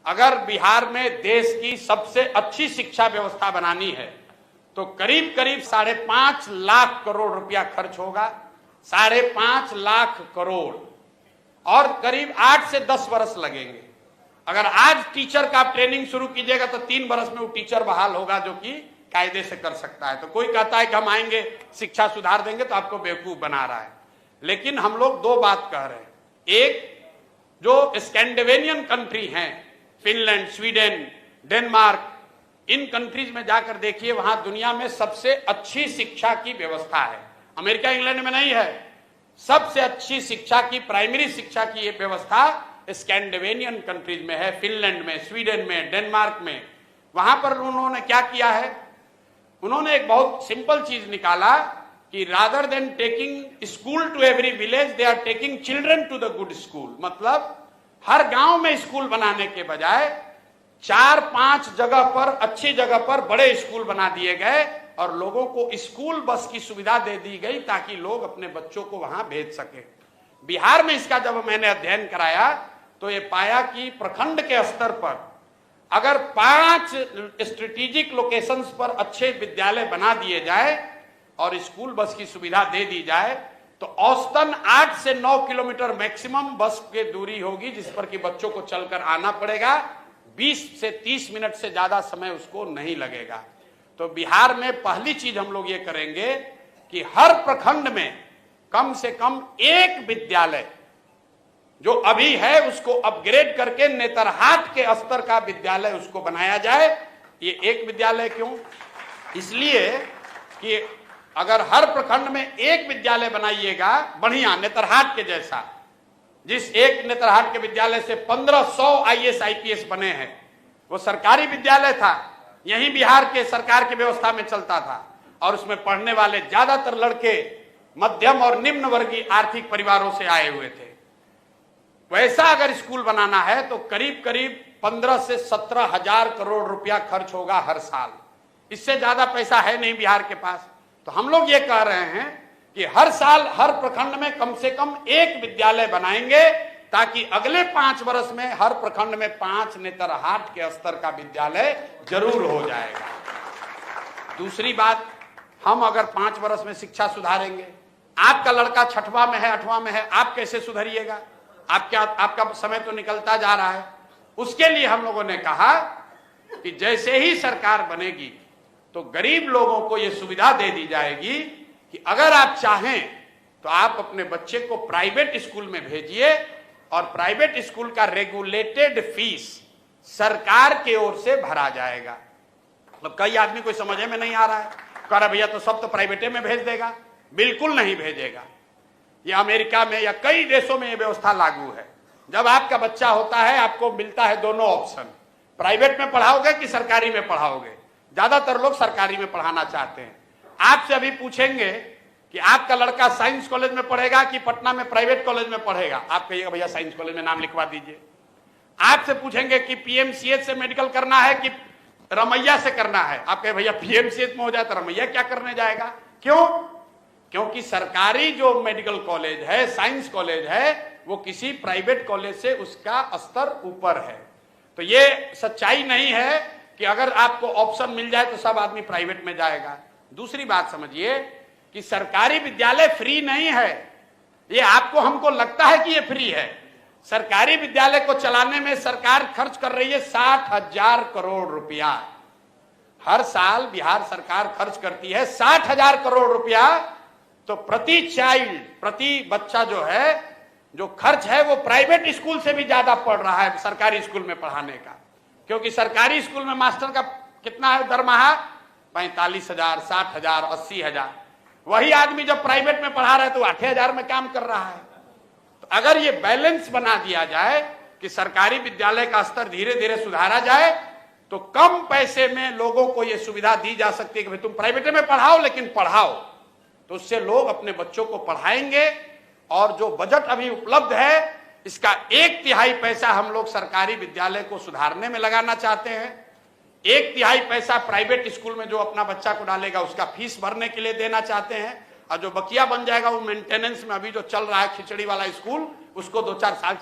अगर बिहार में देश की सबसे अच्छी शिक्षा व्यवस्था बनानी है तो करीब करीब 5.5 लाख करोड़ रुपया खर्च होगा। 5.5 लाख करोड़ और करीब 8 से 10 वर्ष लगेंगे। अगर आज टीचर का ट्रेनिंग शुरू कीजिएगा तो 3 वर्ष में वो टीचर बहाल होगा जो कि कायदे से कर सकता है। तो कोई कहता है कि हम आएंगे शिक्षा सुधार देंगे तो आपको बेवकूफ बना रहा है। लेकिन हम लोग दो बात कह रहे हैं। एक, जो स्कैंडिनेवियन कंट्री हैं, फिनलैंड, स्वीडन, डेनमार्क, इन कंट्रीज में जाकर देखिए, वहां दुनिया में सबसे अच्छी शिक्षा की व्यवस्था है। अमेरिका इंग्लैंड में नहीं है। सबसे अच्छी शिक्षा की, प्राइमरी शिक्षा की ये व्यवस्था स्कैंडिनेवियन कंट्रीज में है, फिनलैंड में, स्वीडन में, डेनमार्क में। वहां पर उन्होंने क्या किया है, उन्होंने एक बहुत सिंपल चीज निकाला कि rather than taking school to every village, they are taking children to the good school. मतलब हर गांव में स्कूल बनाने के बजाय 4-5 जगह पर, अच्छी जगह पर बड़े स्कूल बना दिए गए और लोगों को स्कूल बस की सुविधा दे दी गई ताकि लोग अपने बच्चों को वहां भेज सके। बिहार में इसका जब मैंने अध्ययन कराया तो ये पाया कि प्रखंड के स्तर पर अगर 5 स्ट्रेटेजिक लोकेशंस पर अच्छे विद्यालय बना दिए जाए और स्कूल बस की सुविधा दे दी जाए तो औसतन 8 से 9 किलोमीटर मैक्सिमम बस की दूरी होगी जिस पर कि बच्चों को चलकर आना पड़ेगा। 20 से 30 मिनट से ज्यादा समय उसको नहीं लगेगा। तो बिहार में पहली चीज हम लोग ये करेंगे कि हर प्रखंड में कम से कम एक विद्यालय जो अभी है उसको अपग्रेड करके नेतरहाट के स्तर का विद्यालय उसको बनाया जाए। ये एक विद्यालय क्यों? इसलिए कि अगर हर प्रखंड में एक विद्यालय बनाइएगा बढ़िया नेतरहाट के जैसा, जिस एक नेतरहाट के विद्यालय से 1500 IAS IPS बने हैं, वो सरकारी विद्यालय था, यही बिहार के सरकार की व्यवस्था में चलता था और उसमें पढ़ने वाले ज्यादातर लड़के मध्यम और निम्न वर्गीय आर्थिक परिवारों से आए हुए थे। वैसा अगर स्कूल बनाना है तो करीब करीब 15 से 17 हजार करोड़ रुपया खर्च होगा हर साल। इससे ज्यादा पैसा है नहीं बिहार के पास। तो हम लोग ये कह रहे हैं कि हर साल हर प्रखंड में कम से कम एक विद्यालय बनाएंगे ताकि अगले 5 वर्ष में हर प्रखंड में 5 नेतरहाट के स्तर का विद्यालय जरूर हो जाएगा। दूसरी बात, हम अगर 5 वर्ष में शिक्षा सुधारेंगे, आपका लड़का 6वां में है, 8वां में है, आप कैसे सुधरिएगा? आपका समय तो निकलता जा रहा है। उसके लिए हम लोगों ने कहा कि जैसे ही सरकार बनेगी तो गरीब लोगों को यह सुविधा दे दी जाएगी कि अगर आप चाहें तो आप अपने बच्चे को प्राइवेट स्कूल में भेजिए और प्राइवेट स्कूल का रेगुलेटेड फीस सरकार की ओर से भरा जाएगा। मतलब कई आदमी कोई समझ में नहीं आ रहा है, कह रहा भैया तो सब तो प्राइवेटे में भेज देगा। बिल्कुल नहीं भेजेगा। ये अमेरिका में या कई देशों में ये व्यवस्था लागू है। जब आपका बच्चा होता है आपको मिलता है दोनों ऑप्शन, प्राइवेट में पढ़ाओगे कि सरकारी में पढ़ाओगे। ज्यादातर लोग सरकारी में पढ़ाना चाहते हैं। आपसे अभी पूछेंगे कि आपका लड़का साइंस कॉलेज में पढ़ेगा कि पटना में प्राइवेट कॉलेज में पढ़ेगा, आप कहिएगा भैया साइंस कॉलेज में नाम लिखवा दीजिए। आपसे पूछेंगे कि PMCH से मेडिकल करना है कि रमैया से करना है, आप कहे भैया PMCH में हो जाए तो रमैया क्या करने जाएगा। क्यों? क्योंकि सरकारी जो मेडिकल कॉलेज है, साइंस कॉलेज है, वो किसी प्राइवेट कॉलेज से उसका स्तर ऊपर है। तो ये सच्चाई नहीं है कि अगर आपको ऑप्शन मिल जाए तो सब आदमी प्राइवेट में जाएगा। दूसरी बात समझिए कि सरकारी विद्यालय फ्री नहीं है। ये आपको हमको लगता है कि ये फ्री है। सरकारी विद्यालय को चलाने में सरकार खर्च कर रही है 60,000 करोड़ रुपया। हर साल बिहार सरकार खर्च करती है 60,000 करोड़ रुपया। तो प्रति चाइल्ड, प्रति बच्चा जो है, जो खर्च है वो प्राइवेट स्कूल से भी ज्यादा पड़ रहा है सरकारी स्कूल में पढ़ाने का। क्योंकि सरकारी स्कूल में मास्टर का कितना है दरमाहा? 45,000, 60,000, 80,000। वही आदमी जब प्राइवेट में पढ़ा रहा है तो 8,000 में काम कर रहा है। तो अगर ये बैलेंस बना दिया जाए कि सरकारी विद्यालय का स्तर धीरे धीरे सुधारा जाए तो कम पैसे में लोगों को यह सुविधा दी जा सकती है कि भाई तुम प्राइवेट में पढ़ाओ लेकिन पढ़ाओ। तो उससे लोग अपने बच्चों को पढ़ाएंगे। और जो बजट अभी उपलब्ध है इसका 1/3 पैसा हम लोग सरकारी विद्यालय को सुधारने में लगाना चाहते हैं। 1/3 पैसा प्राइवेट स्कूल में जो अपना बच्चा को डालेगा उसका फीस भरने के लिए देना चाहते हैं। और जो बकिया बन जाएगा वो मेंटेनेंस में, अभी जो चल रहा है खिचड़ी वाला स्कूल, उसको 2-4 साल